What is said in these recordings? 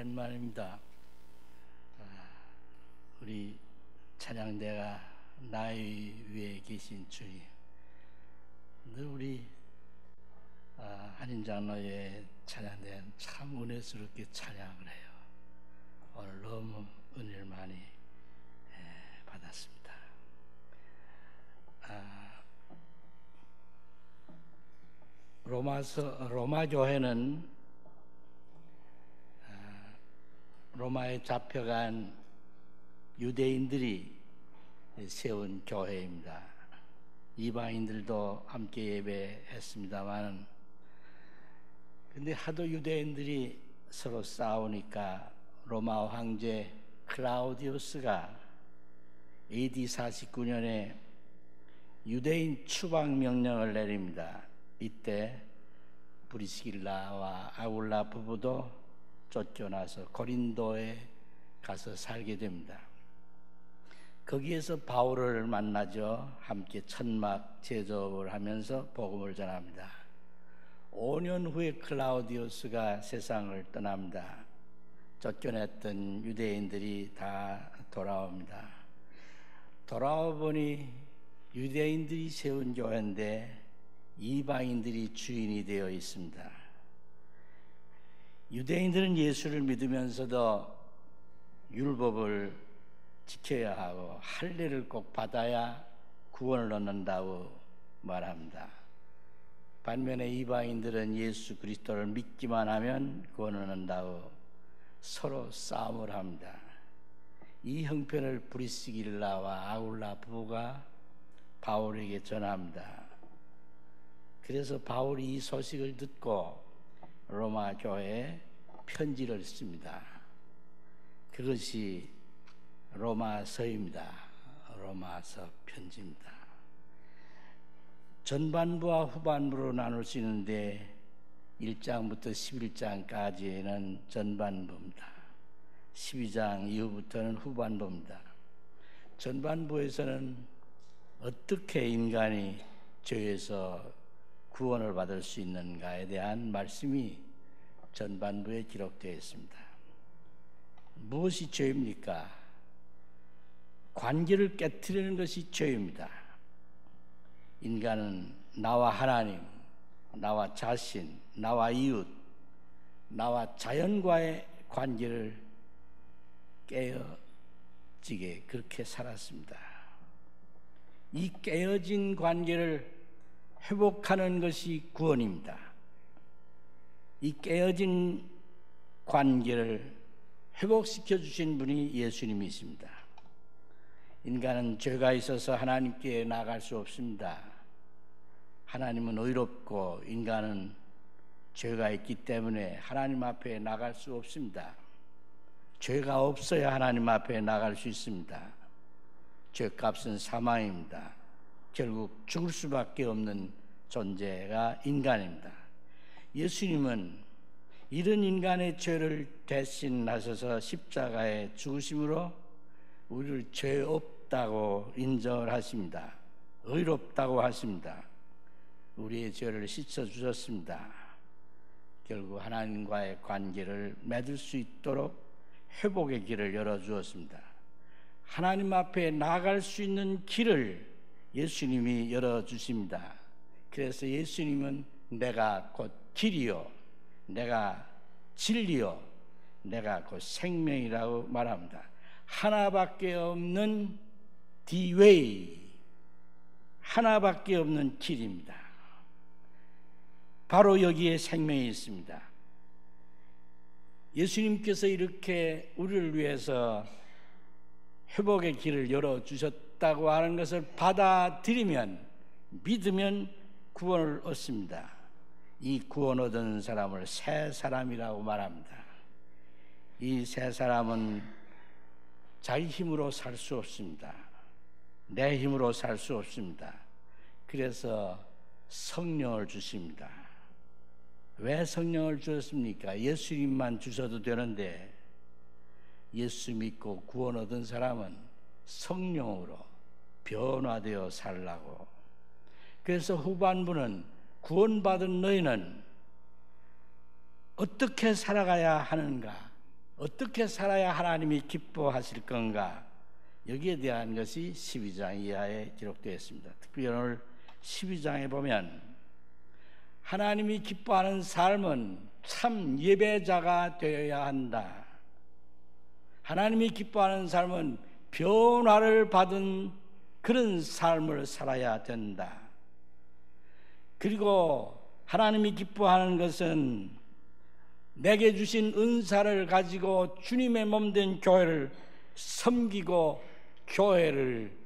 오랜만입니다. 우리 찬양대가 나의 위에 계신 주님, 늘 우리 한인 장로의 찬양대는 참 은혜스럽게 찬양을 해요. 오늘 너무 은혜를 많이 받았습니다. 로마 교회는 로마에 잡혀간 유대인들이 세운 교회입니다. 이방인들도 함께 예배했습니다만, 근데 하도 유대인들이 서로 싸우니까 로마 황제 클라우디우스가 AD 49년에 유대인 추방 명령을 내립니다. 이때 브리스길라와 아굴라 부부도 쫓겨나서 고린도에 가서 살게 됩니다. 거기에서 바울을 만나죠. 함께 천막 제조업을 하면서 복음을 전합니다. 5년 후에 클라우디우스가 세상을 떠납니다. 쫓겨냈던 유대인들이 다 돌아옵니다. 돌아와 보니 유대인들이 세운 교회인데 이방인들이 주인이 되어 있습니다. 유대인들은 예수를 믿으면서도 율법을 지켜야 하고 할례를 꼭 받아야 구원을 얻는다고 말합니다. 반면에 이방인들은 예수 그리스도를 믿기만 하면 구원을 얻는다고 서로 싸움을 합니다. 이 형편을 브리스길라와 아굴라 부부가 바울에게 전합니다. 그래서 바울이 이 소식을 듣고 로마 교회에 편지를 씁니다. 그것이 로마서입니다. 로마서 편지입니다. 전반부와 후반부로 나눌 수 있는데 1장부터 11장까지는 전반부입니다. 12장 이후부터는 후반부입니다. 전반부에서는 어떻게 인간이 죄에서 구원을 받을 수 있는가에 대한 말씀이 전반부에 기록되어 있습니다. 무엇이 죄입니까? 관계를 깨트리는 것이 죄입니다. 인간은 나와 하나님, 나와 자신, 나와 이웃, 나와 자연과의 관계를 깨어지게 그렇게 살았습니다. 이 깨어진 관계를 회복하는 것이 구원입니다. 이 깨어진 관계를 회복시켜 주신 분이 예수님이십니다. 인간은 죄가 있어서 하나님께 나아갈 수 없습니다. 하나님은 의롭고 인간은 죄가 있기 때문에 하나님 앞에 나갈 수 없습니다. 죄가 없어야 하나님 앞에 나갈 수 있습니다. 죄값은 사망입니다. 결국 죽을 수밖에 없는 존재가 인간입니다. 예수님은 이런 인간의 죄를 대신하셔서 십자가에 죽으심으로 우리를 죄 없다고 인정을 하십니다. 의롭다고 하십니다. 우리의 죄를 씻어주셨습니다. 결국 하나님과의 관계를 맺을 수 있도록 회복의 길을 열어주었습니다. 하나님 앞에 나아갈 수 있는 길을 예수님이 열어주십니다. 그래서 예수님은 내가 곧 길이요, 내가 진리요, 내가 곧 생명이라고 말합니다. 하나밖에 없는 the way, 하나밖에 없는 길입니다. 바로 여기에 생명이 있습니다. 예수님께서 이렇게 우리를 위해서 회복의 길을 열어주셨다고 하는 것을 받아들이면, 믿으면 구원을 얻습니다. 이 구원 얻은 사람을 새 사람이라고 말합니다. 이 새 사람은 자기 힘으로 살 수 없습니다. 내 힘으로 살 수 없습니다. 그래서 성령을 주십니다. 왜 성령을 주셨습니까? 예수님만 주셔도 되는데 예수 믿고 구원 얻은 사람은 성령으로 변화되어 살라고. 그래서 후반부는 구원받은 너희는 어떻게 살아가야 하는가, 어떻게 살아야 하나님이 기뻐하실 건가? 여기에 대한 것이 12장 이하에 기록되어 있습니다. 특별히 오늘 12장에 보면 하나님이 기뻐하는 삶은 참 예배자가 되어야 한다. 하나님이 기뻐하는 삶은 변화를 받은 그런 삶을 살아야 된다. 그리고 하나님이 기뻐하는 것은 내게 주신 은사를 가지고 주님의 몸된 교회를 섬기고 교회를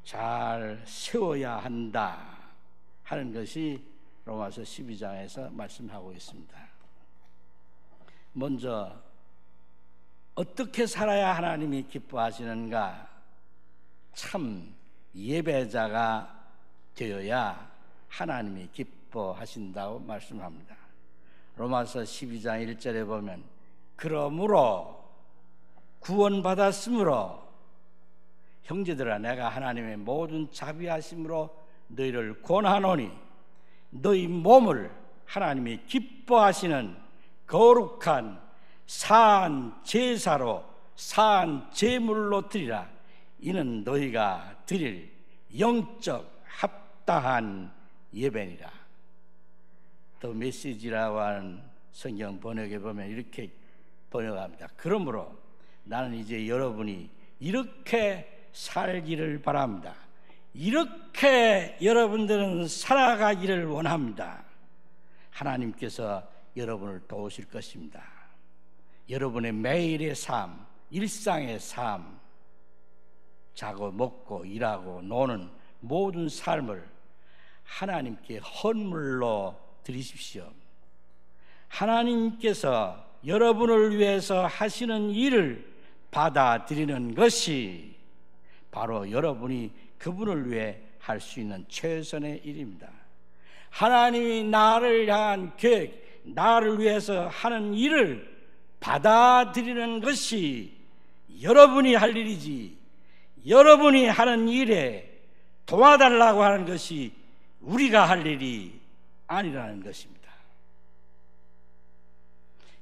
잘 세워야 한다 하는 것이 로마서 12장에서 말씀하고 있습니다. 먼저 어떻게 살아야 하나님이 기뻐하시는가? 참 예배자가 되어야 하나님이 기뻐하신다고 말씀합니다. 로마서 12장 1절에 보면 그러므로 구원받았으므로 형제들아 내가 하나님의 모든 자비하심으로 너희를 권하노니 너희 몸을 하나님이 기뻐하시는 거룩한 산 제사로 산 제물로 드리라. 이는 너희가 드릴 영적 합당한 예배니라. 또 메시지라고 하는 성경 번역에 보면 이렇게 번역합니다. 그러므로 나는 이제 여러분이 이렇게 살기를 바랍니다. 이렇게 여러분들은 살아가기를 원합니다. 하나님께서 여러분을 도우실 것입니다. 여러분의 매일의 삶, 일상의 삶, 자고 먹고 일하고 노는 모든 삶을 하나님께 헌물로 드리십시오. 하나님께서 여러분을 위해서 하시는 일을 받아들이는 것이 바로 여러분이 그분을 위해 할 수 있는 최선의 일입니다. 하나님이 나를 향한 계획, 나를 위해서 하는 일을 받아들이는 것이 여러분이 할 일이지, 여러분이 하는 일에 도와달라고 하는 것이 우리가 할 일이 아니라는 것입니다.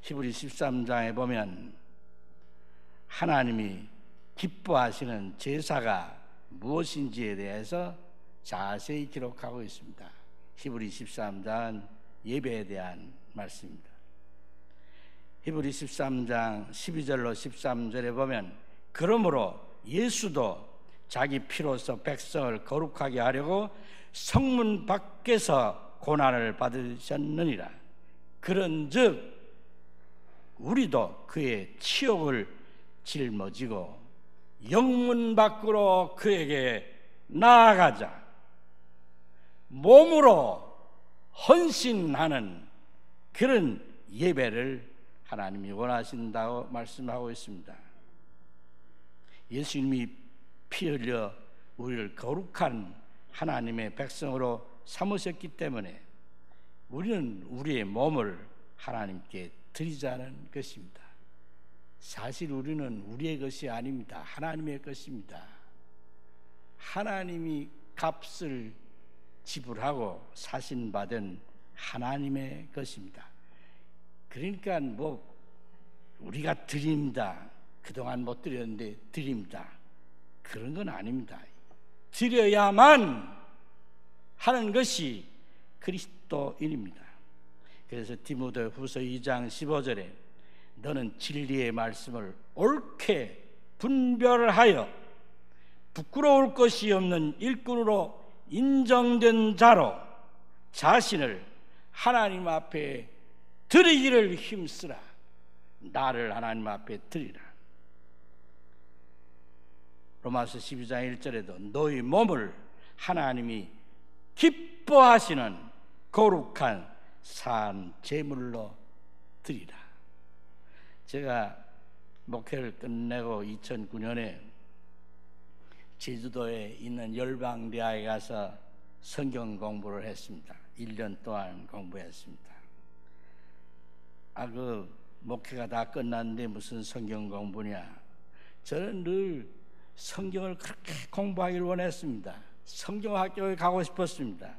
히브리 13장에 보면 하나님이 기뻐하시는 제사가 무엇인지에 대해서 자세히 기록하고 있습니다. 히브리 13장은 예배에 대한 말씀입니다. 히브리 13장 12절로 13절에 보면 그러므로 예수도 자기 피로서 백성을 거룩하게 하려고 성문 밖에서 고난을 받으셨느니라. 그런즉 우리도 그의 치욕을 짊어지고 영문 밖으로 그에게 나아가자. 몸으로 헌신하는 그런 예배를 하나님이 원하신다고 말씀하고 있습니다. 예수님이 피 흘려 우리를 거룩한 하나님의 백성으로 삼으셨기 때문에 우리는 우리의 몸을 하나님께 드리자는 것입니다. 사실 우리는 우리의 것이 아닙니다. 하나님의 것입니다. 하나님이 값을 지불하고 사신받은 하나님의 것입니다. 그러니까 우리가 드립니다. 그동안 못 드렸는데 드립니다. 그런 건 아닙니다. 드려야만 하는 것이 그리스도인입니다. 그래서 디모데후서 2장 15절에 너는 진리의 말씀을 옳게 분별하여 부끄러울 것이 없는 일꾼으로 인정된 자로 자신을 하나님 앞에 드리기를 힘쓰라. 나를 하나님 앞에 드리라. 로마서 12장 1절에도 너희 몸을 하나님이 기뻐하시는 거룩한 산 제물로 드리라. 제가 목회를 끝내고 2009년에 제주도에 있는 열방대학에 가서 성경 공부를 했습니다. 1년 동안 공부했습니다. 그 목회가 다 끝났는데 무슨 성경 공부냐. 저는 늘 성경을 그렇게 공부하기를 원했습니다. 성경학교에 가고 싶었습니다.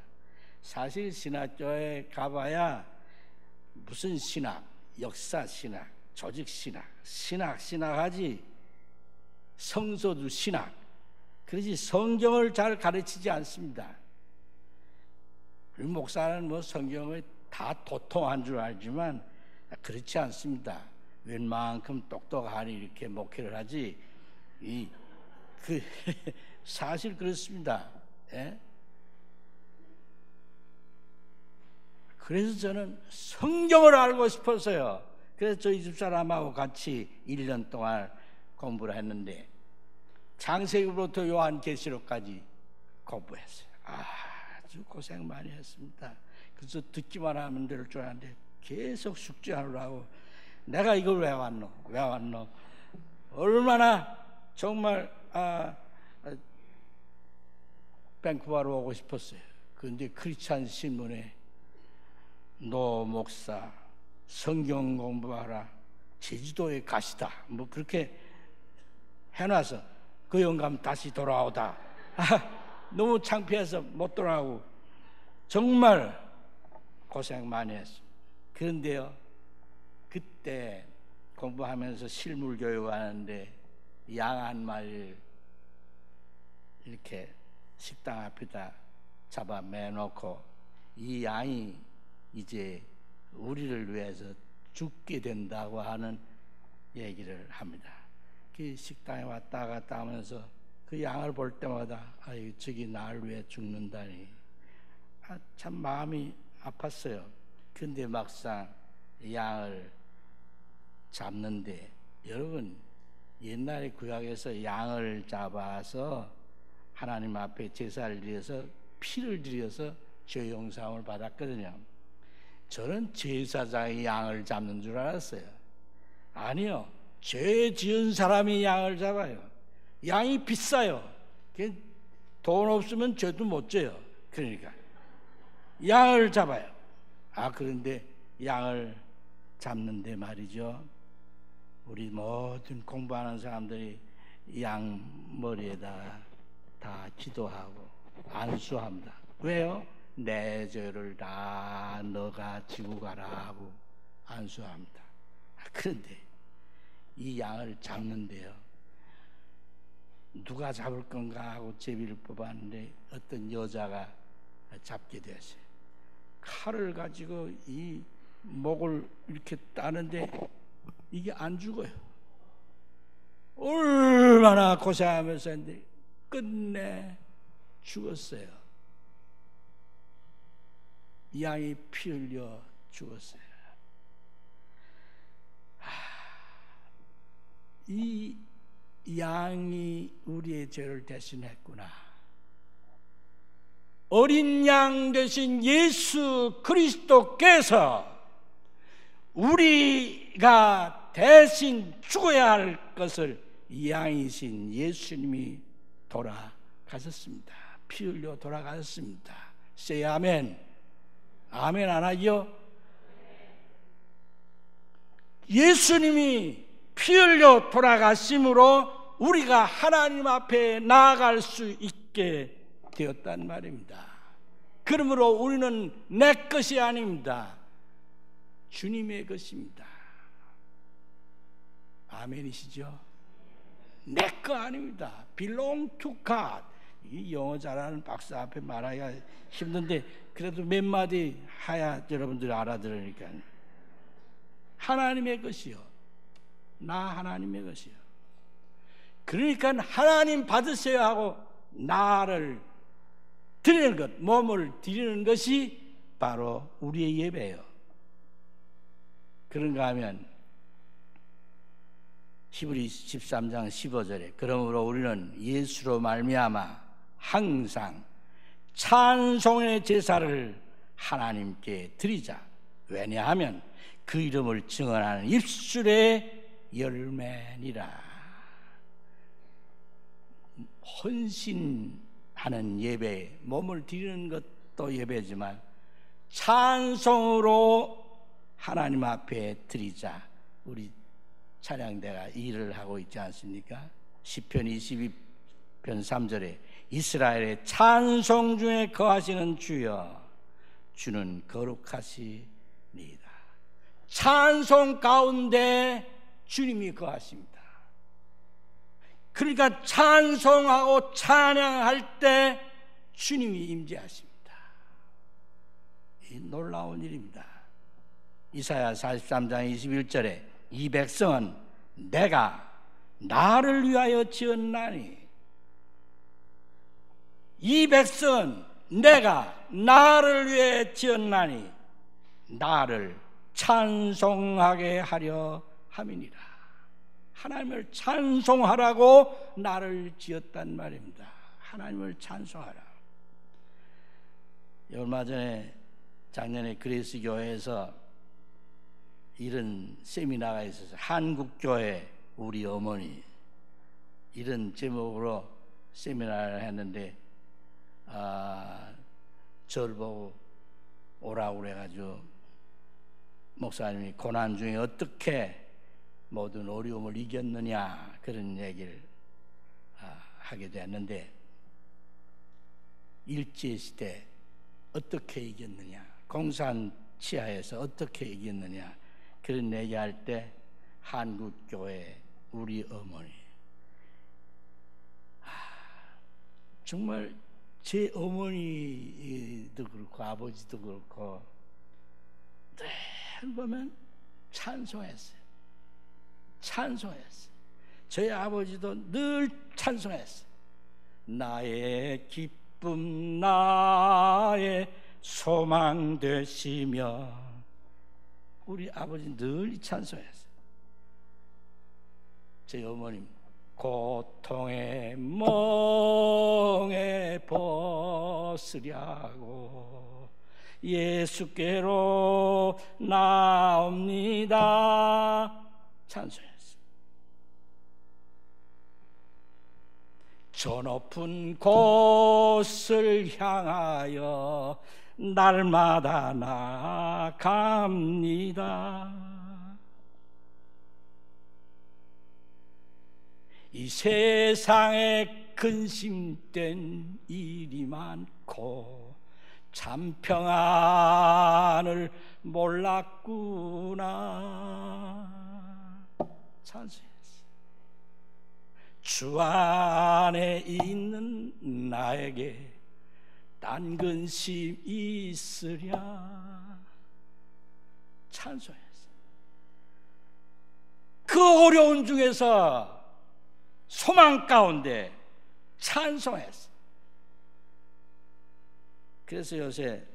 사실 신학교에 가봐야 무슨 신학, 역사 신학, 조직 신학하지 성서도 신학, 그러지 성경을 잘 가르치지 않습니다. 우리 목사는 뭐 성경을 다 도통한 줄 알지만 그렇지 않습니다. 웬만큼 똑똑하니 이렇게 목회를 하지 사실 그렇습니다. 예? 그래서 저는 성경을 알고 싶었어요. 그래서 저희 집사람하고 같이 1년 동안 공부를 했는데 창세기부터 요한계시록까지 공부했어요. 아주 고생 많이 했습니다. 그래서 듣기만 하면 될 줄 알았는데 계속 숙제하느라고 내가 이걸 왜 왔노? 얼마나 정말 밴쿠버로 오고 싶었어요. 그런데 크리스찬 신문에 노 목사 성경 공부하라, 제주도에 가시다, 뭐 그렇게 해놔서 그 영감 다시 돌아오다. 너무 창피해서 못 돌아오고 정말 고생 많이 했어요. 그런데요, 그때 공부하면서 실물 교육하는데 양 한 마리를 이렇게 식당 앞에다 잡아 매놓고 이 양이 이제 우리를 위해서 죽게 된다고 하는 얘기를 합니다. 그 식당에 왔다 갔다 하면서 그 양을 볼 때마다 저기 나를 위해 죽는다니 참 마음이 아팠어요. 근데 막상 양을 잡는데, 여러분 옛날에 구약에서 양을 잡아서 하나님 앞에 제사를 드려서 피를 드려서 죄 용서함을 받았거든요. 저는 제사장이 양을 잡는 줄 알았어요. 아니요, 죄 지은 사람이 양을 잡아요. 양이 비싸요. 돈 없으면 죄도 못 져요. 그러니까 양을 잡아요. 그런데 양을 잡는데 말이죠, 우리 모든 공부하는 사람들이 양 머리에다 다 기도하고 안수합니다. 왜요? 내 죄를 다 너가 지고 가라 하고 안수합니다. 그런데 이 양을 잡는데요, 누가 잡을 건가 하고 제비를 뽑았는데 어떤 여자가 잡게 되었어요. 칼을 가지고 이 목을 이렇게 따는데 이게 안 죽어요. 얼마나 고생하면서 했는데 끝내 죽었어요. 양이 피 흘려 죽었어요. 이 양이 우리의 죄를 대신했구나. 어린 양 되신 예수 그리스도께서 우리가 대신 죽어야 할 것을 양이신 예수님이 돌아가셨습니다. 피 흘려 돌아가셨습니다. say 아멘. 아멘 안 하죠? 예수님이 피 흘려 돌아가심으로 우리가 하나님 앞에 나아갈 수 있게 되었단 말입니다. 그러므로 우리는 내 것이 아닙니다. 주님의 것입니다. 아멘이시죠? 내 거 아닙니다. belong to God. 이 영어 잘하는 박사 앞에 말하기가 힘든데 그래도 몇 마디 하야 여러분들이 알아들으니까. 하나님의 것이요, 나 하나님의 것이요. 그러니까 하나님 받으셔야 하고 나를 드리는 것, 몸을 드리는 것이 바로 우리의 예배예요. 그런가 하면 히브리 13장 15절에 그러므로 우리는 예수로 말미암아 항상 찬송의 제사를 하나님께 드리자. 왜냐하면 그 이름을 증언하는 입술의 열매니라. 헌신하는 예배, 몸을 드리는 것도 예배지만 찬송으로 하나님 앞에 드리자. 우리 찬양대가 일을 하고 있지 않습니까? 시편 22편 3절에 이스라엘의 찬송 중에 거하시는 주여, 주는 거룩하시니이다. 찬송 가운데 주님이 거하십니다. 그러니까 찬송하고 찬양할 때 주님이 임재하십니다. 이 놀라운 일입니다. 이사야 43장 21절에 이 백성은 내가 나를 위하여 지었나니, 이 백성은 내가 나를 위해 지었나니 나를 찬송하게 하려 함이니라. 하나님을 찬송하라고 나를 지었단 말입니다. 하나님을 찬송하라. 얼마 전에 작년에 그리스 교회에서 이런 세미나가 있어서 한국교회 우리 어머니 이런 제목으로 세미나를 했는데 저를 보고 오라고 그래가지고 목사님이 고난 중에 어떻게 모든 어려움을 이겼느냐 그런 얘기를 하게 됐는데, 일제시대 어떻게 이겼느냐, 공산 치하에서 어떻게 이겼느냐 그런 얘기할 때 한국교회 우리 어머니, 정말 제 어머니도 그렇고 아버지도 그렇고 늘 보면 찬송했어요. 찬송했어요. 저희 아버지도 늘 찬송했어요. 나의 기쁨 나의 소망 되시며, 우리 아버지 늘 찬송했어요. 제 어머님 고통의 멍에 벗으려고 예수께로 나옵니다. 찬송했어요. 저 높은 곳을 향하여 날마다 나아갑니다. 이 세상에 근심된 일이 많고 참 평안을 몰랐구나. 찬송했어요. 주 안에 있는 나에게 딴 근심 있으랴. 찬송했어요. 그 어려운 중에서 소망 가운데 찬송했어요. 그래서 요새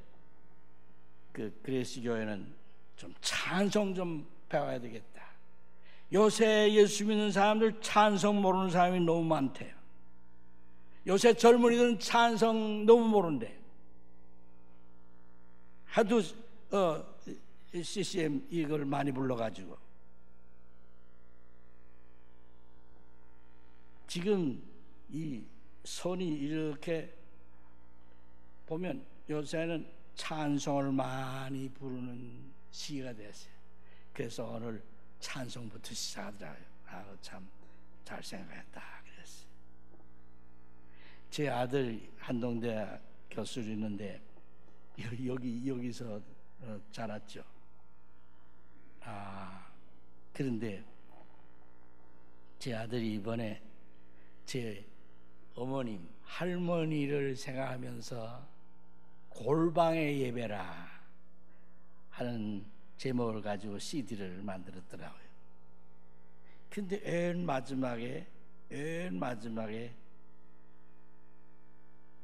그 그리스 교회는 좀 찬송 좀 배워야 되겠다. 요새 예수 믿는 사람들 찬송 모르는 사람이 너무 많대요. 요새 젊은이들은 찬송 너무 모른대. 하도 CCM 이걸 많이 불러가지고 지금 이 손이 이렇게 보면 요새는 찬송을 많이 부르는 시기가 됐어요. 그래서 오늘 찬송부터 시작하더라고요. 참 잘 생각했다 그랬어요. 제 아들 한동대 교수를 있는데 여기서 자랐죠. 그런데 제 아들이 이번에 제 어머님 할머니를 생각하면서 골방의 예배라 하는 제목을 가지고 CD를 만들었더라고요. 근데 맨 마지막에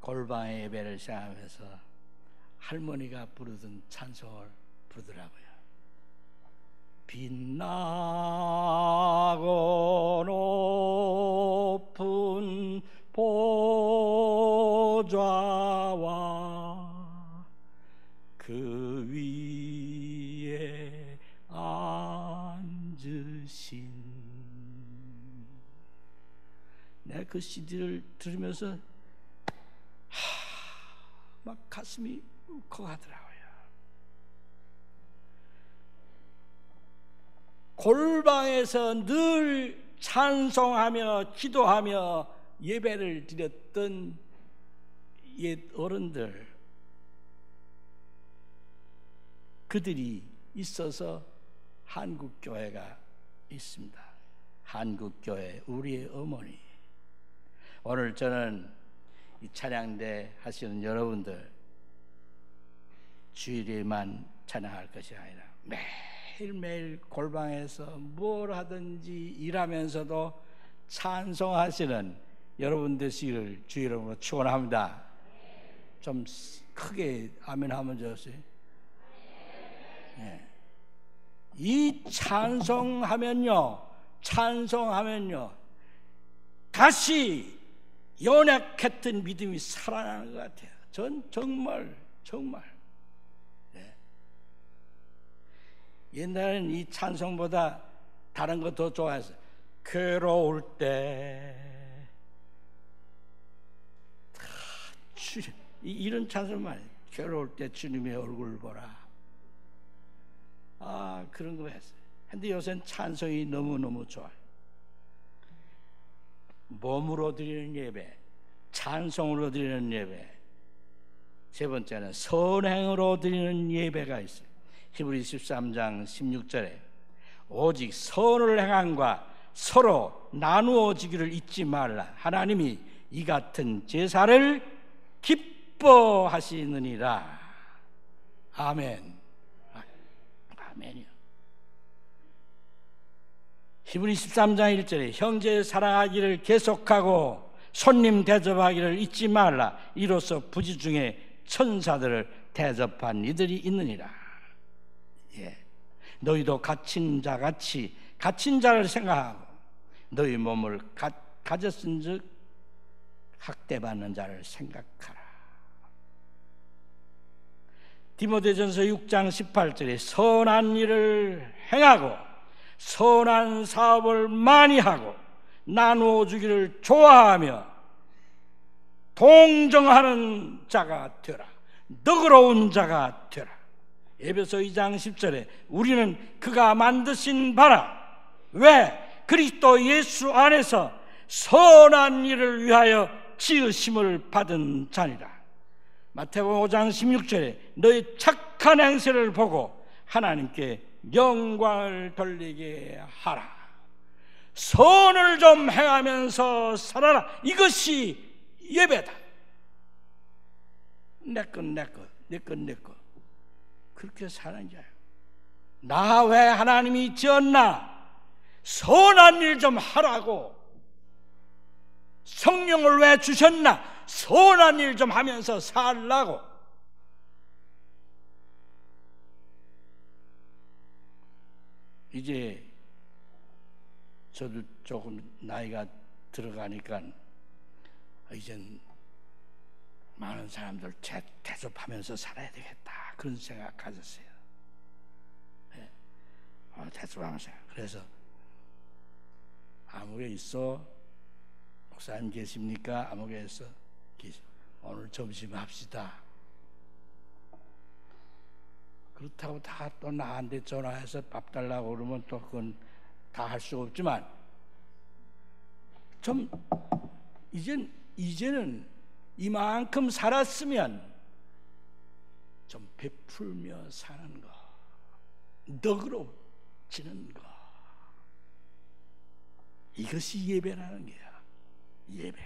골방의 예배를 생각하면서 할머니가 부르던 찬송을 부르더라고요. 빛나고 높은 보좌와 그 위에 앉으신. 내가 그 CD를 들으면서 막 가슴이 울컥하더라고요. 골방에서 늘 찬송하며 기도하며 예배를 드렸던 옛 어른들, 그들이 있어서 한국교회가 있습니다. 한국교회, 우리의 어머니. 오늘 저는 이 찬양대 하시는 여러분들 주일에만 찬양할 것이 아니라 매일매일 골방에서 뭘 하든지 일하면서도 찬송하시는 여러분 되시기를 주 이름으로 축원합니다. 좀 크게 아멘 하면 좋으세요. 네. 이 찬송하면요 다시 연약했던 믿음이 살아나는 것 같아요. 전 정말 네. 옛날에는 이 찬송보다 다른 거 더 좋아했어요. 괴로울 때 이런 찬송만 괴로울 때 주님의 얼굴 보라. 그런 거 했어요. 근데 요새는 찬송이 너무너무 좋아요. 몸으로 드리는 예배, 찬송으로 드리는 예배, 세 번째는 선행으로 드리는 예배가 있어요. 히브리서 13장 16절에 오직 선을 행함과 서로 나누어지기를 잊지 말라. 하나님이 이 같은 제사를 기뻐하시느니라. 아멘. 아멘이요. 히브리서 13장 1절에 형제 사랑하기를 계속하고 손님 대접하기를 잊지 말라. 이로써 부지 중에 천사들을 대접한 이들이 있느니라. 예. 너희도 갇힌 자같이 갇힌 자를 생각하고 너희 몸을 가졌은즉 학대받는 자를 생각하라. 디모데전서 6장 18절에 선한 일을 행하고 선한 사업을 많이 하고 나누어 주기를 좋아하며 동정하는 자가 되라. 너그러운 자가 되라. 에베소 2장 10절에 우리는 그가 만드신 바라. 왜? 그리스도 예수 안에서 선한 일을 위하여 지으심을 받은 자니라. 마태복음 5장 16절에 너희 착한 행세를 보고 하나님께 영광을 돌리게 하라. 선을 좀 행하면서 살아라. 이것이 예배다. 내 것 그렇게 사는 자예요. 나 왜 하나님이 지었나? 선한 일 좀 하라고. 성령을 왜 주셨나? 선한 일 좀 하면서 살라고. 이제 저도 조금 나이가 들어가니까 이젠 많은 사람들 대접하면서 살아야 되겠다, 그런 생각 가졌어요. 네. 대접하면서. 그래서 아무개 있어? 목사님 계십니까? 아무개 있어? 오늘 점심 합시다. 그렇다고 다 또 나한테 전화해서 밥 달라고 그러면 또 그건 다 할 수 없지만 좀 이제는 이만큼 살았으면 좀 베풀며 사는 거, 너그러워지는 거, 이것이 예배라는 거야. 예배.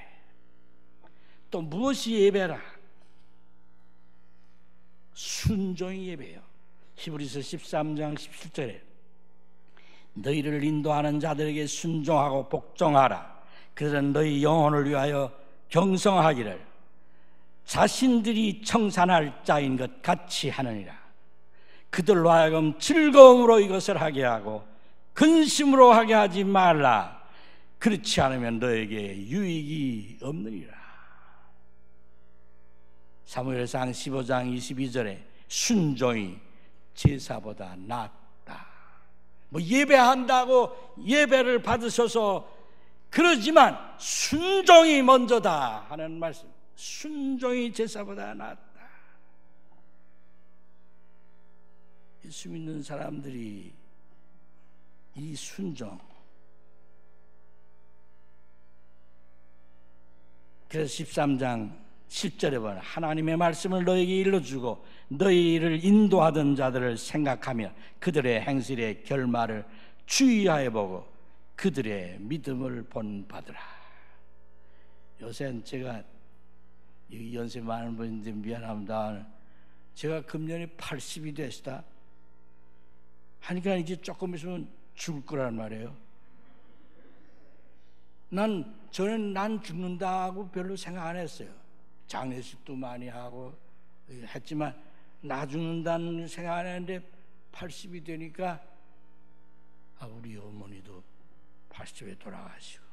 또 무엇이 예배라? 순종이 예배요. 히브리서 13장 17절에 너희를 인도하는 자들에게 순종하고 복종하라. 그래서 너희 영혼을 위하여 경성하기를 자신들이 청산할 자인 것 같이 하느니라. 그들로 하여금 즐거움으로 이것을 하게 하고 근심으로 하게 하지 말라. 그렇지 않으면 너에게 유익이 없느니라. 사무엘상 15장 22절에 순종이 제사보다 낫다. 뭐 예배한다고 예배를 받으셔서 그러지만 순종이 먼저다 하는 말씀. 순종이 제사보다 낫다. 예수 믿는 사람들이 이 순종, 그래서 13장 10절에 보면 하나님의 말씀을 너에게 일러주고 너희를 인도하던 자들을 생각하며 그들의 행실의 결말을 주의하여 보고 그들의 믿음을 본받으라. 요새는 제가 연세 많은 분인데 미안합니다. 제가 금년에 80이 되시다 하니까 이제 조금 있으면 죽을 거란 말이에요. 저는 난 죽는다고 별로 생각 안 했어요. 장례식도 많이 하고 했지만 나 죽는다는 생각 안 했는데 80이 되니까 우리 어머니도 80에 돌아가시고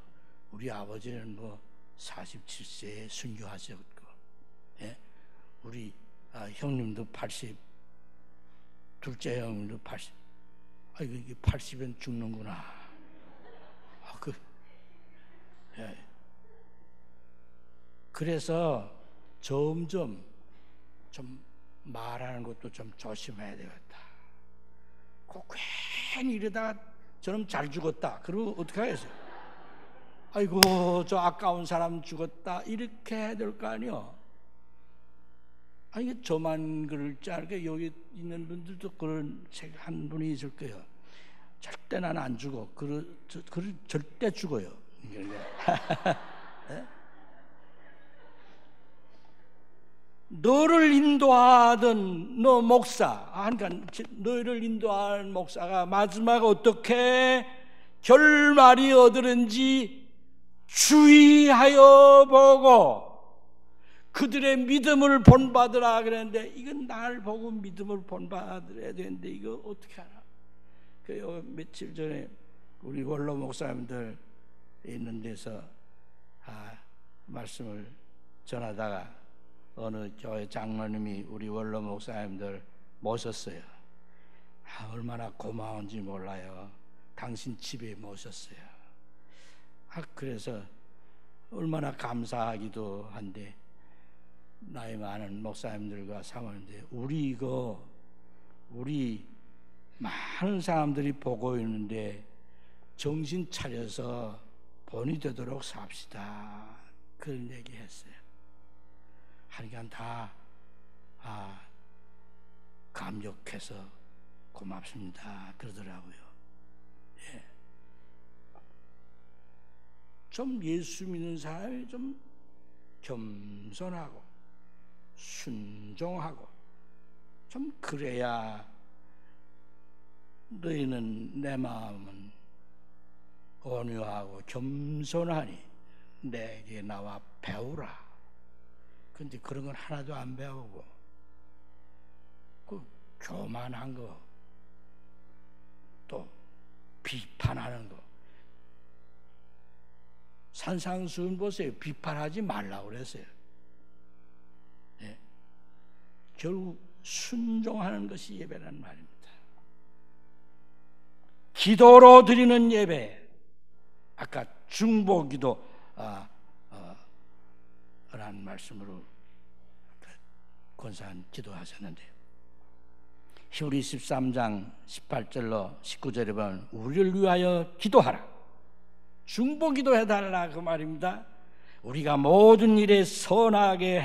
우리 아버지는 뭐 47세에 순교하셨고, 예? 우리 형님도 80, 둘째 형님도 80. 이게 80엔 죽는구나. 예. 그래서 점점 좀 말하는 것도 좀 조심해야 되겠다. 괜히 이러다가 저놈 잘 죽었다. 그러면 어떻게 하겠어요? 아이고 저 아까운 사람 죽었다 이렇게 해야 될 거 아니요. 아니 저만 그럴지 알게 여기 있는 분들도 그런 책 한 분이 있을 거예요. 절대 난 안 죽어. 절대 죽어요. 네? 너를 인도하던 너 목사, 그러니까 너희를 인도하는 목사가 마지막 어떻게 결말이 어떠는지 주의하여 보고 그들의 믿음을 본받으라 그랬는데 이건 날 보고 믿음을 본받아야 되는데 이거 어떻게 하나? 그 며칠 전에 우리 원로 목사님들 있는 데서 말씀을 전하다가 어느 교회 장로님이 우리 원로 목사님들 모셨어요. 얼마나 고마운지 몰라요. 당신 집에 모셨어요. 그래서 얼마나 감사하기도 한데 나이 많은 목사님들과 사모님들 우리 많은 사람들이 보고 있는데 정신 차려서 본이 되도록 삽시다. 그런 얘기 했어요. 하니까 다 감격해서 고맙습니다 그러더라고요. 예. 좀 예수 믿는 사람이 좀 겸손하고 순종하고 좀 그래야 너희는 내 마음은 온유하고 겸손하니 내게 나와 배우라. 근데 그런 건 하나도 안 배우고 그 교만한 거 또 비판하는 거 산상수훈 보세요. 비판하지 말라고 그랬어요. 예. 결국 순종하는 것이 예배란 말입니다. 기도로 드리는 예배, 아까 중보기도 라는 말씀으로 권사님 기도하셨는데 히브리 13장 18절로 19절에 보면 우리를 위하여 기도하라. 중보기도 해달라 그 말입니다. 우리가 모든 일에 선하게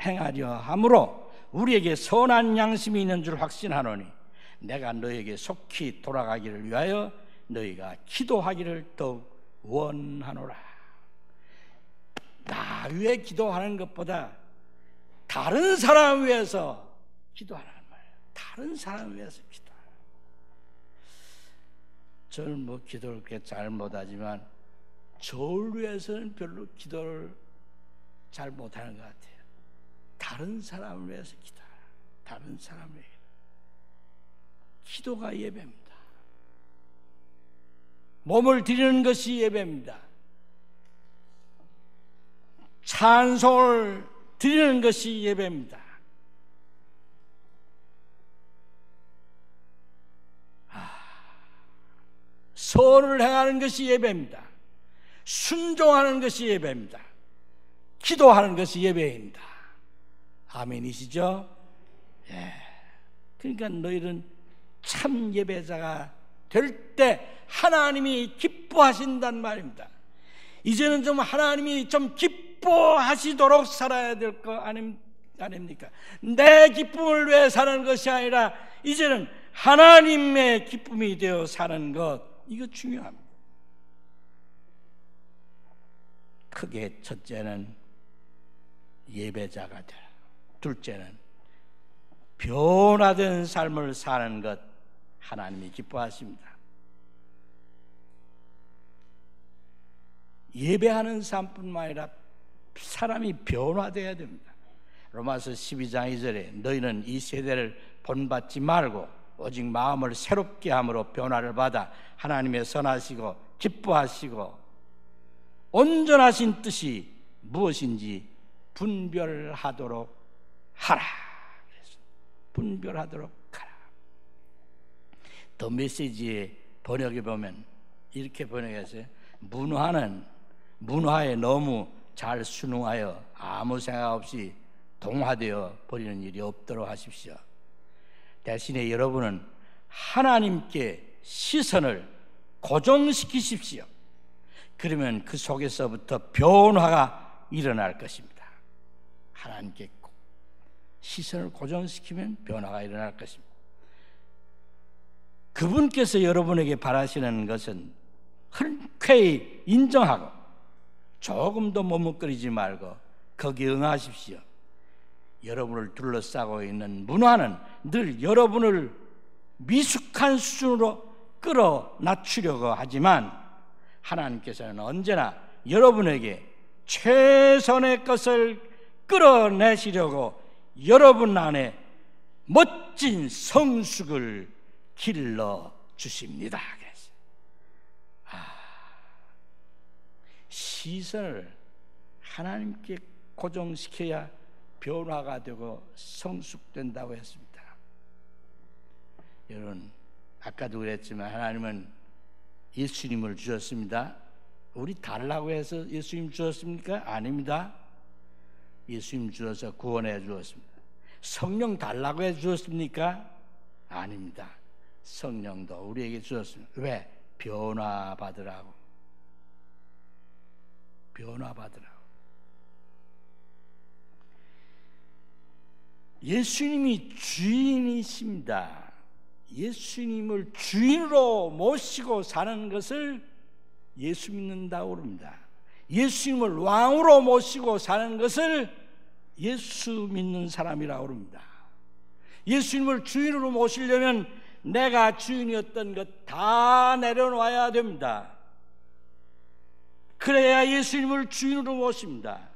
행하려 함으로 우리에게 선한 양심이 있는 줄 확신하노니 내가 너에게 속히 돌아가기를 위하여 너희가 기도하기를 더욱 원하노라. 나 위해 기도하는 것보다 다른 사람 위해서 기도하라는 말이에요. 다른 사람 위해서 기도하라. 저는 뭐 기도를 그렇게 잘 못하지만 저를 위해서는 별로 기도를 잘 못하는 것 같아요. 다른 사람을 위해서 기도하라. 다른 사람을 위해. 기도가 예배입니다. 몸을 드리는 것이 예배입니다. 찬송을 드리는 것이 예배입니다. 선을 행하는 것이 예배입니다. 순종하는 것이 예배입니다. 기도하는 것이 예배입니다. 아멘이시죠? 예. 그러니까 너희는 참 예배자가 될 때 하나님이 기뻐하신단 말입니다. 이제는 좀 하나님이 좀 기뻐하시는 기뻐하시도록 살아야 될 거 아닙니까? 내 기쁨을 위해 사는 것이 아니라 이제는 하나님의 기쁨이 되어 사는 것, 이거 중요합니다. 크게 첫째는 예배자가 되라. 둘째는 변화된 삶을 사는 것, 하나님이 기뻐하십니다. 예배하는 삶뿐만 아니라 사람이 변화되어야 됩니다. 로마서 12장 2절에 너희는 이 세대를 본받지 말고 오직 마음을 새롭게 함으로 변화를 받아 하나님의 선하시고 기뻐하시고 온전하신 뜻이 무엇인지 분별하도록 하라. 그래서 분별하도록 하라. 더 메시지의 번역에 보면 이렇게 번역했어요. 문화에 너무 잘 순응하여 아무 생각 없이 동화되어 버리는 일이 없도록 하십시오. 대신에 여러분은 하나님께 시선을 고정시키십시오. 그러면 그 속에서부터 변화가 일어날 것입니다. 하나님께 시선을 고정시키면 변화가 일어날 것입니다. 그분께서 여러분에게 바라시는 것은 흔쾌히 인정하고 조금도 머뭇거리지 말고 거기에 응하십시오. 여러분을 둘러싸고 있는 문화는 늘 여러분을 미숙한 수준으로 끌어낮추려고 하지만 하나님께서는 언제나 여러분에게 최선의 것을 끌어내시려고 여러분 안에 멋진 성숙을 길러 주십니다. 그래서 시선을 하나님께 고정시켜야 변화가 되고 성숙된다고 했습니다. 여러분, 아까도 그랬지만 하나님은 예수님을 주셨습니다. 우리 달라고 해서 예수님 주었습니까? 아닙니다. 예수님 주어서 구원해 주었습니다. 성령 달라고 해 주었습니까? 아닙니다. 성령도 우리에게 주었습니다. 왜? 변화받으라고. 변화받으라고. 예수님이 주인이십니다. 예수님을 주인으로 모시고 사는 것을 예수 믿는다고 그럽니다. 예수님을 왕으로 모시고 사는 것을 예수 믿는 사람이라고 그럽니다. 예수님을 주인으로 모시려면 내가 주인이었던 것 다 내려놔야 됩니다. 그래야 예수님을 주인으로 모십니다.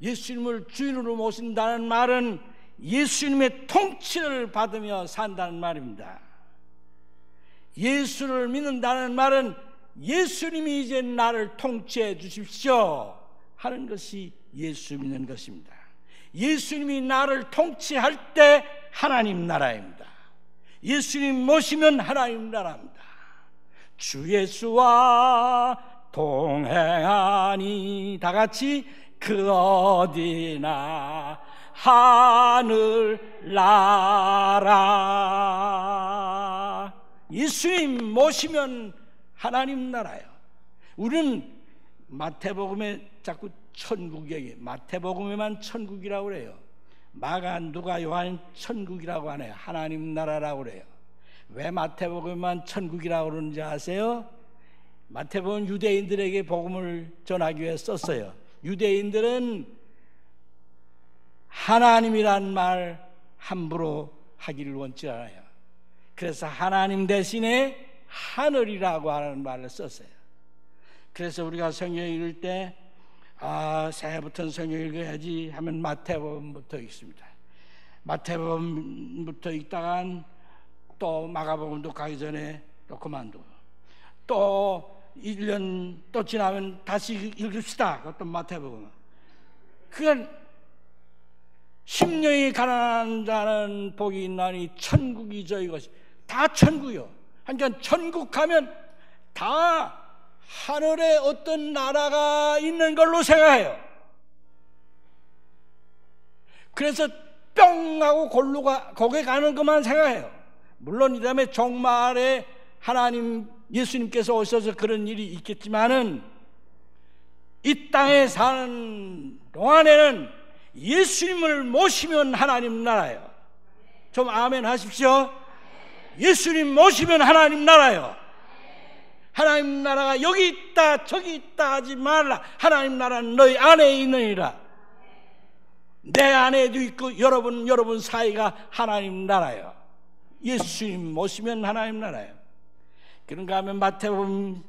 예수님을 주인으로 모신다는 말은 예수님의 통치를 받으며 산다는 말입니다. 예수를 믿는다는 말은 예수님이 이제 나를 통치해 주십시오 하는 것이 예수 믿는 것입니다. 예수님이 나를 통치할 때 하나님 나라입니다. 예수님 모시면 하나님 나라입니다. 주 예수와 동행하니 다 같이 그 어디나 하늘 나라. 예수님 모시면 하나님 나라예요. 우리는 마태복음에 자꾸 천국 얘기, 마태복음에만 천국이라고 그래요. 마가, 누가, 요한 천국이라고 하네요. 하나님 나라라고 그래요. 왜 마태복음에만 천국이라고 그러는지 아세요? 마태복음 유대인들에게 복음을 전하기 위해 썼어요. 유대인들은 하나님이란 말 함부로 하기를 원치 않아요. 그래서 하나님 대신에 하늘이라고 하는 말을 썼어요. 그래서 우리가 성경 읽을 때 새해부터는 성경 읽어야지 하면 마태복음부터 읽습니다. 마태복음부터 읽다간 또 마가복음도 가기 전에 또 그만두고 또 1년 또 지나면 다시 읽읍시다. 그것도 마태복음. 그건 10년이 가난한 자는 복이 있나니 천국이죠. 이것이 다 천국이요. 그러니까 천국 가면 다 하늘에 어떤 나라가 있는 걸로 생각해요. 그래서 뿅 하고 거기에 가는 것만 생각해요. 물론 이 다음에 종말에 하나님 예수님께서 오셔서 그런 일이 있겠지만은 이 땅에 사는 동안에는 예수님을 모시면 하나님 나라예요. 좀 아멘 하십시오. 예수님 모시면 하나님 나라예요. 하나님 나라가 여기 있다 저기 있다 하지 말라. 하나님 나라는 너희 안에 있느니라. 내 안에도 있고 여러분 사이가 하나님 나라예요. 예수님 모시면 하나님 나라예요. 그런가 하면 마태복음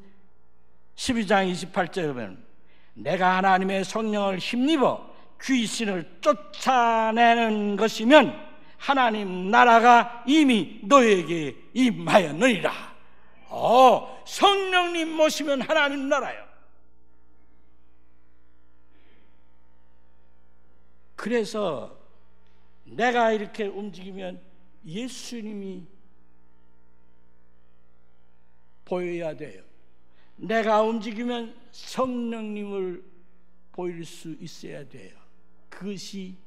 12장 28절에 보면 내가 하나님의 성령을 힘입어 귀신을 쫓아내는 것이면 하나님 나라가 이미 너에게 임하였느니라. 성령님 모시면 하나님 나라예요. 그래서 내가 이렇게 움직이면 예수님이 보여야 돼요. 내가 움직이면 성령님을 보일 수 있어야 돼요. 그것이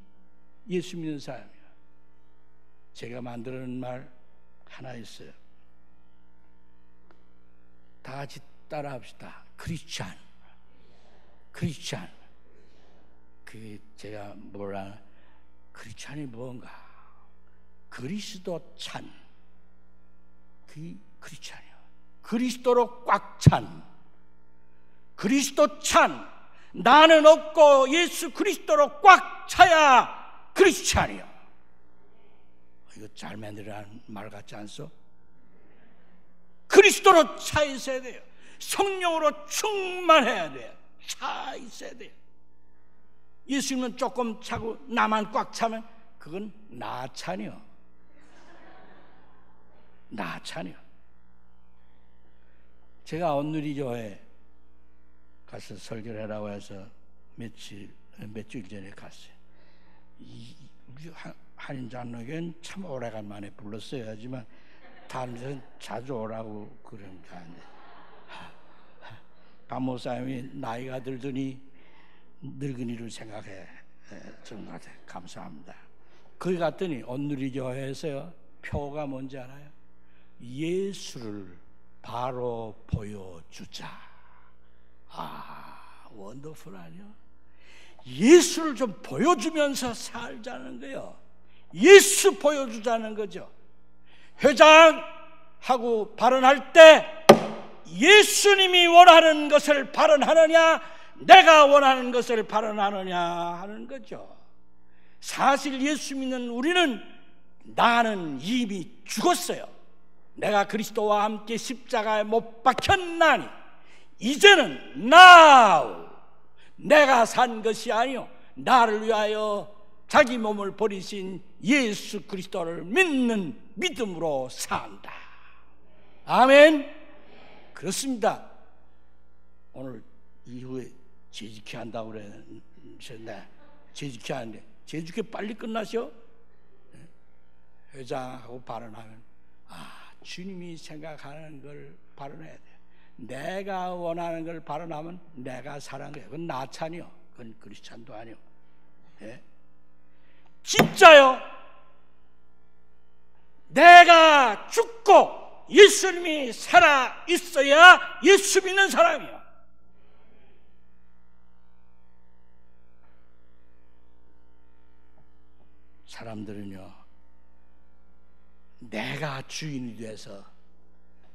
예수 믿는 사람이에요. 제가 만드는 말 하나 있어요. 다 같이 따라 합시다. 크리스찬. 그게 제가 뭐라, 크리스찬이 뭔가? 그리스도 찬. 그게 크리스찬이에요. 그리스도로 꽉 찬. 그리스도 찬. 나는 없고 예수 그리스도로 꽉 차야 크리스찬이야. 이거 잘 만들어낸 말 같지 않소? 그리스도로 차 있어야 돼요. 성령으로 충만해야 돼요. 차 있어야 돼요. 예수님은 조금 차고 나만 꽉 차면 그건 나찬이요. 제가 온누리교회 가서 설교를 하라고 해서 며칠 전에 갔어요. 우리 한인 장로교는 참 오래간만에 불렀어야 하지만 다른 데는 자주 오라고 그러니까 박 목사님이 나이가 들더니 늙은이를 생각해 준 것 같아요. 감사합니다. 거기 갔더니 온누리교회에서요 표가 뭔지 알아요? 예수를 바로 보여주자. 원더풀 아니요? 예수를 좀 보여주면서 살자는 거예요. 예수 보여주자는 거죠. 회장하고 발언할 때 예수님이 원하는 것을 발언하느냐, 내가 원하는 것을 발언하느냐 하는 거죠. 사실 예수 믿는 우리는 나는 이미 죽었어요. 내가 그리스도와 함께 십자가에 못 박혔나니 이제는 now 내가 산 것이 아니요 나를 위하여 자기 몸을 버리신 예수 그리스도를 믿는 믿음으로 산다. 아멘. 그렇습니다. 오늘 이후에 제지키 한다고 그랬는데 제지키 하는데 제지키 빨리 끝나셔? 회장하고 발언하면 주님이 생각하는 걸 발언해야 돼요. 내가 원하는 걸 발언하면 내가 사랑해요. 그건 나찬이요. 그건 크리스찬도 아니요. 예? 진짜요. 내가 죽고 예수님이 살아 있어야 예수 믿는 사람이요. 사람들은요, 내가 주인이 돼서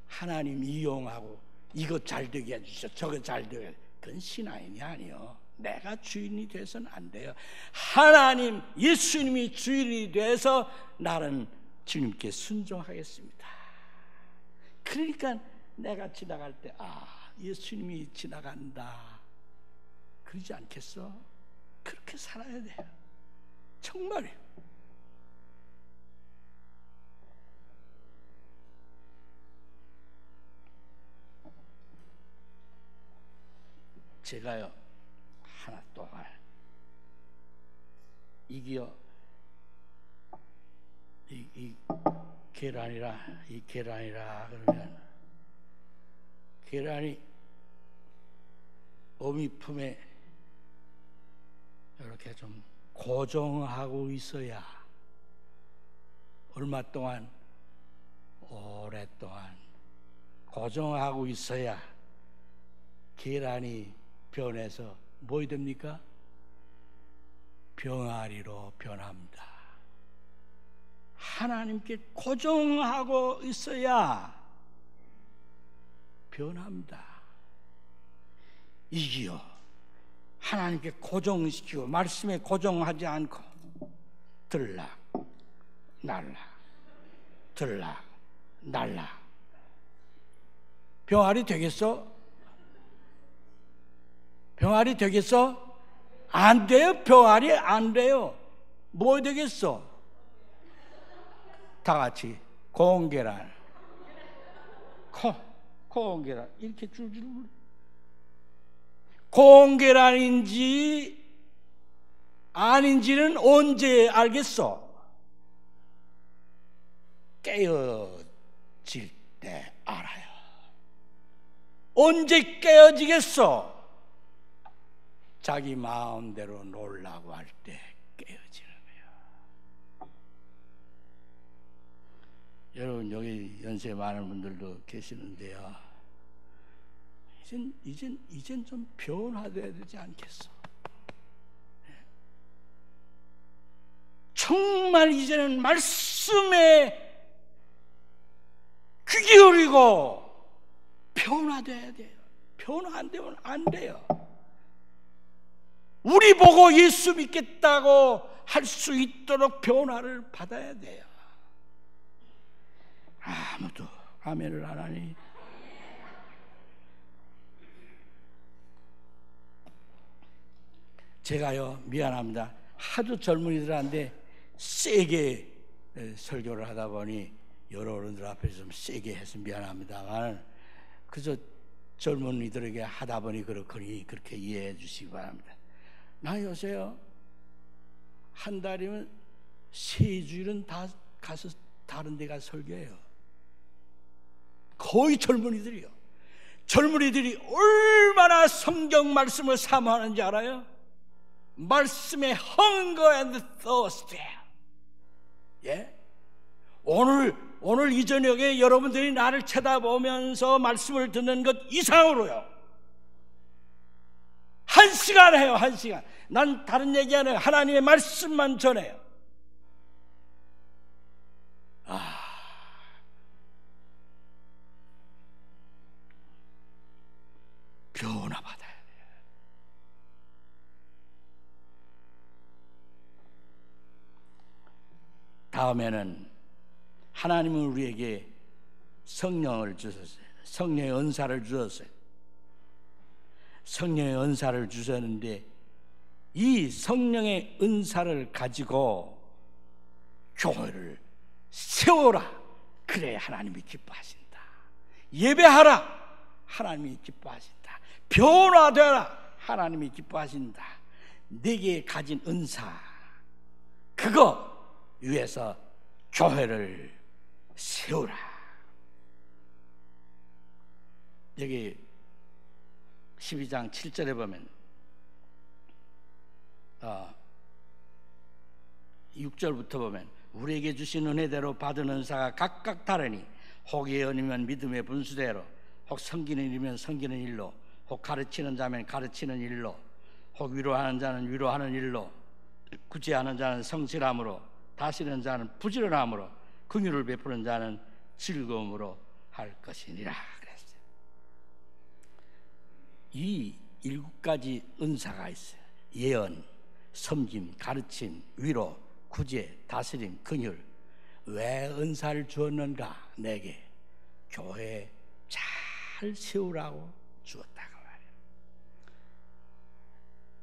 하나님 이용하고 이거 잘 되게 해주셔, 저거 잘 되게, 그건 신앙인이 아니요. 내가 주인이 돼서는 안 돼요. 하나님, 예수님이 주인이 돼서 나는 주님께 순종하겠습니다. 그러니까 내가 지나갈 때 예수님이 지나간다 그러지 않겠어? 그렇게 살아야 돼요. 정말이에요. 제가요 하나 또 이게요 이 계란이라 그러면 계란이 어미 품에 이렇게 좀 고정하고 있어야 얼마 동안 오랫동안 고정하고 있어야 계란이 변해서 뭐 됩니까? 병아리로 변합니다. 하나님께 고정하고 있어야 변합니다. 이기요. 하나님께 고정시키고 말씀에 고정하지 않고 들락 날락 들락 날락 병아리 되겠어? 병아리 되겠어? 안 돼요. 병아리 안 돼요. 뭐 되겠어? 다 같이 고온계란 고온계란 이렇게 줄줄 고온계란인지 아닌지는 언제 알겠어? 깨어질 때 알아요. 언제 깨어지겠어? 자기 마음대로 놀라고 할 때 깨어지는 거예요. 여러분 여기 연세 많은 분들도 계시는데요. 이젠 좀 변화돼야 되지 않겠어? 정말 이제는 말씀에 귀 기울이고 변화돼야 돼요. 변화 안 되면 안 돼요. 우리 보고 예수 믿겠다고 할 수 있도록 변화를 받아야 돼요. 아무도 아멘을 안 하니? 제가요 미안합니다. 하도 젊은이들한테 세게 설교를 하다 보니 여러 어른들 앞에서 좀 세게 해서 미안합니다만 그저 젊은이들에게 하다 보니 그렇거니 그렇게 이해해 주시기 바랍니다. 나 요새요 한 달이면 3주일은 다 가서 다른 데 가서 설교해요. 거의 젊은이들이요. 젊은이들이 얼마나 성경 말씀을 사모하는지 알아요? 말씀에 hunger and thirst. 예? 오늘 이 저녁에 여러분들이 나를 쳐다보면서 말씀을 듣는 것 이상으로요. 1시간 해요. 1시간. 난 다른 얘기 안 해요. 하나님의 말씀만 전해요. 변화 받아야 돼요. 다음에는 하나님은 우리에게 성령을 주셨어요. 성령의 은사를 주셨어요. 성령의 은사를 주셨는데 이 성령의 은사를 가지고 교회를 세워라. 그래 하나님이 기뻐하신다. 예배하라. 하나님이 기뻐하신다. 변화되라. 하나님이 기뻐하신다. 내게 가진 은사 그거 위해서 교회를 세우라. 여기 12장 7절에 보면 6절부터 보면 우리에게 주신 은혜대로 받은 은사가 각각 다르니 혹 예언이면 믿음의 분수대로 혹 섬기는 일이면 섬기는 일로 혹 가르치는 자면 가르치는 일로 혹 위로하는 자는 위로하는 일로 구제하는 자는 성실함으로 다스리는 자는 부지런함으로 긍휼을 베푸는 자는 즐거움으로 할 것이니라 그랬어요. 이 7가지 은사가 있어요. 예언, 섬김, 가르침, 위로, 구제, 다스림, 긍휼. 왜 은사를 주었는가? 내게 교회 잘 세우라고 주었다고 말해요.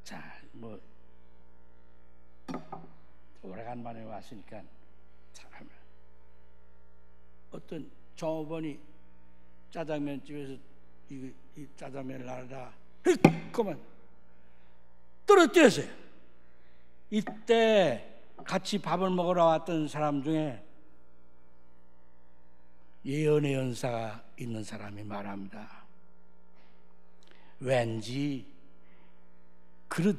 자, 뭐 오래간만에 왔으니까 참 어떤 종업원이 짜장면 집에서 이 짜장면을 나르다 그만 떨어뜨렸어요. 이때 같이 밥을 먹으러 왔던 사람 중에 예언의 은사가 있는 사람이 말합니다. 왠지 그릇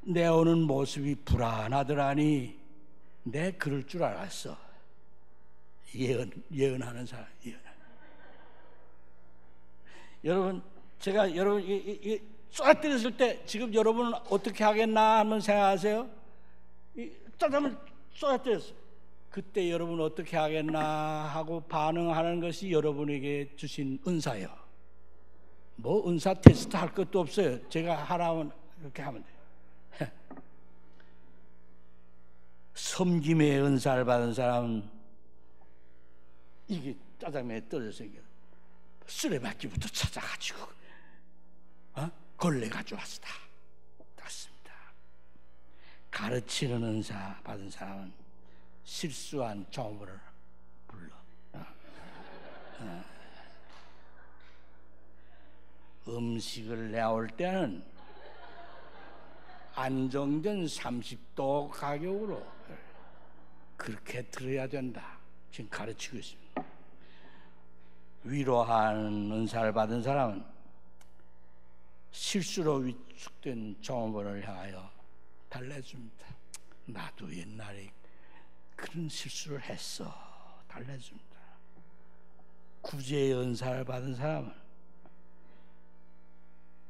내오는 모습이 불안하더라니 내 그럴 줄 알았어. 예언하는 사람. 여러분 제가 여러분 쏟아뜨렸을 때 지금 여러분은 어떻게 하겠나 한번 생각하세요. 짜장면 쏟아뜨렸어요. 그때 여러분 어떻게 하겠나 하고 반응하는 것이 여러분에게 주신 은사예요. 뭐 은사 테스트 할 것도 없어요. 제가 하라면 이렇게 하면 돼요. 섬김의 은사를 받은 사람은 이게 짜장면에 떨어져 생겨 쓰레받기부터 찾아가지고 걸레 가져왔다. 그렇습니다. 가르치는 은사 받은 사람은 실수한 종업원을 불러. 음식을 내올 때는 안정된 30도 가격으로 그렇게 들어야 된다. 지금 가르치고 있습니다. 위로하는 은사를 받은 사람은 실수로 위축된 종업원을 향하여 달래줍니다. 나도 옛날에 그런 실수를 했어. 달래줍니다. 구제의 은사를 받은 사람은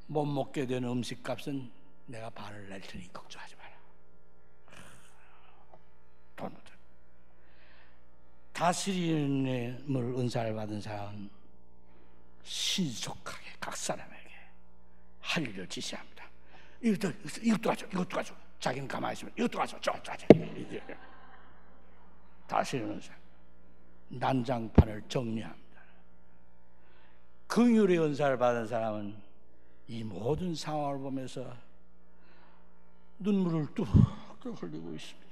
못 먹게 된 음식값은 내가 반을 낼 테니 걱정하지 마라. 돈 못. 다스리는 은사를 받은 사람은 신속하게 각 사람에게 할 일을 지시합니다. 이것도 가져, 이것도 가져. 자기는 가만히 있으면 이것도 가져, 저것도 가져. 다스리는 은사. 난장판을 정리합니다. 긍휼의 은사를 받은 사람은 이 모든 상황을 보면서 눈물을 뚝뚝 흘리고 있습니다.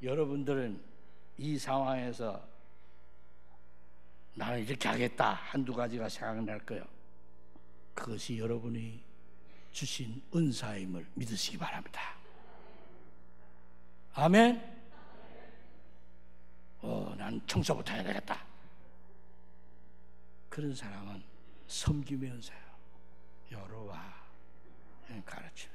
여러분들은 이 상황에서 나는 이렇게 하겠다 한두 가지가 생각날 거예요. 그것이 여러분이 주신 은사임을 믿으시기 바랍니다. 아멘. 난 청소부터 해야 되겠다. 그런 사람은 섬김의 은사예요. 여로와 가르치는.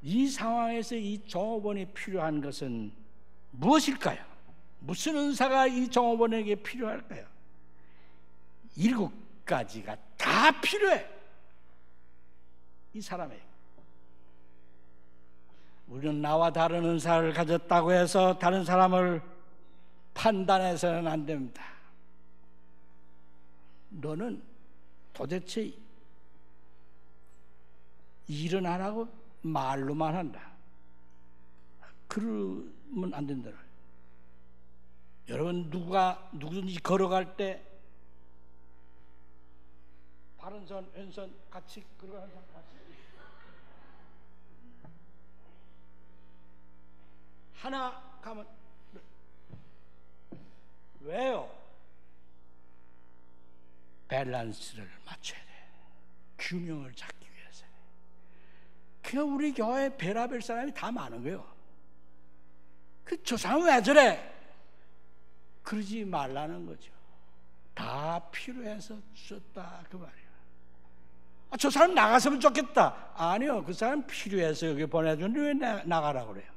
이 상황에서 이 종업원이 필요한 것은 무엇일까요? 무슨 은사가 이 종업원에게 필요할까요? 7가지가 다 필요해. 이 사람에게. 우리는 나와 다른 은사를 가졌다고 해서 다른 사람을 판단해서는 안 됩니다. 너는 도대체 일은 안 하고 말로만 한다. 그러면 안 된다. 여러분 누구든지 걸어갈 때 바른 손, 왼손 같이 걸어가는 사람 같이 하나 가면 왜요? 밸런스를 맞춰야 돼. 균형을 잡기 위해서. 그냥 우리 교회에 별의별 사람이 다 많은 거예요. 저 사람 왜 저래? 그러지 말라는 거죠. 다 필요해서 주셨다 그 말이에요. 저 사람 나갔으면 좋겠다. 아니요, 그 사람 필요해서 여기 보내주는데 왜 나가라고 그래요?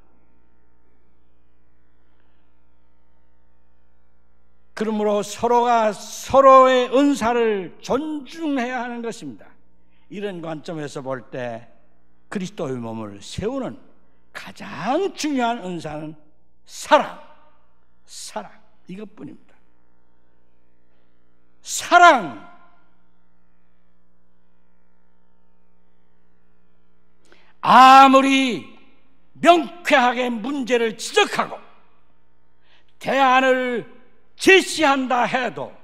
그러므로 서로가 서로의 은사를 존중해야 하는 것입니다. 이런 관점에서 볼 때 그리스도의 몸을 세우는 가장 중요한 은사는 사랑 이것뿐입니다. 사랑. 아무리 명쾌하게 문제를 지적하고 대안을 제시한다 해도,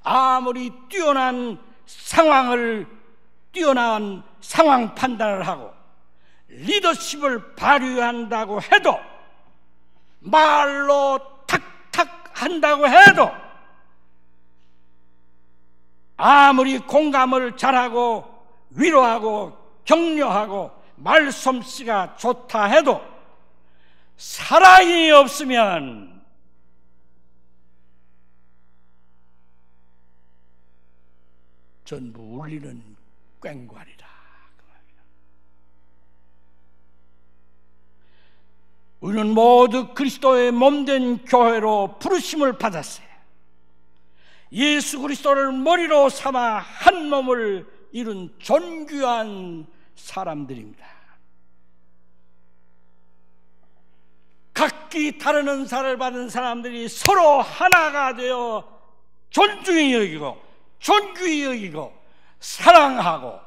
아무리 뛰어난 상황 판단을 하고 리더십을 발휘한다고 해도, 말로 탁탁 한다고 해도, 아무리 공감을 잘하고 위로하고 격려하고 말솜씨가 좋다 해도 사랑이 없으면 전부 울리는 꽹과리라 그 말이야. 우리는 모두 그리스도의 몸된 교회로 부르심을 받았어요. 예수 그리스도를 머리로 삼아 한 몸을 이룬 존귀한 사람들입니다. 각기 다른 은사를 받은 사람들이 서로 하나가 되어 존중히 여기고 존귀히 여기고 사랑하고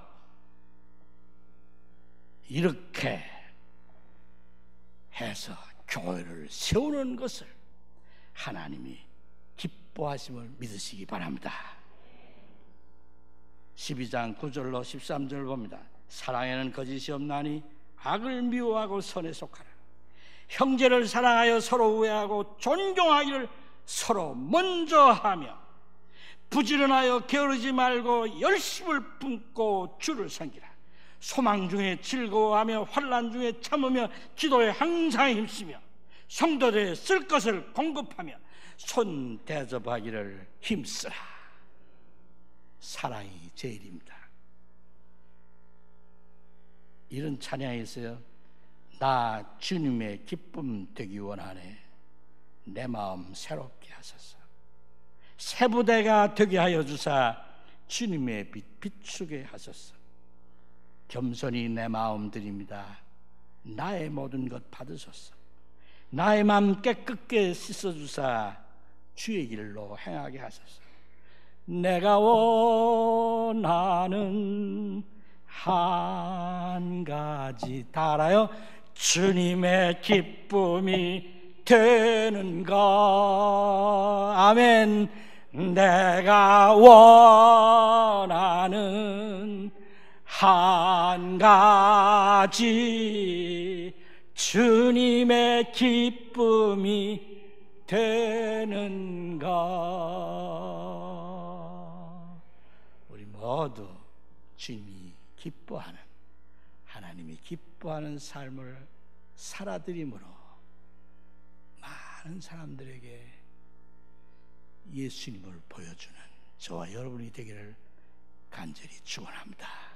이렇게 해서 교회를 세우는 것을 하나님이 기뻐하심을 믿으시기 바랍니다. 12장 9절로 13절 봅니다. 사랑에는 거짓이 없나니 악을 미워하고 선에 속하라. 형제를 사랑하여 서로 우애하고 존경하기를 서로 먼저 하며 부지런하여 게으르지 말고 열심을 품고 주를 섬기라. 소망 중에 즐거워하며 환난 중에 참으며 기도에 항상 힘쓰며 성도들의 쓸 것을 공급하며 손 대접하기를 힘쓰라. 사랑이 제일입니다. 이런 찬양이 있어요. 나 주님의 기쁨 되기 원하네. 내 마음 새롭게 하소서. 새 부대가 되게 하여 주사 주님의 빛 비추게 하소서. 겸손히 내 마음 드립니다. 나의 모든 것 받으소서. 나의 마음 깨끗게 씻어주사 주의 길로 행하게 하소서. 내가 원하는 한 가지 다 알아요. 주님의 기쁨이 되는 것. 아멘. 내가 원하는 한 가지 주님의 기쁨이 되는 것. 우리 모두 주님이 기뻐하는, 하나님이 기뻐하는 삶을 살아드림으로 많은 사람들에게 예수님을 보여주는 저와 여러분이 되기를 간절히 축원합니다.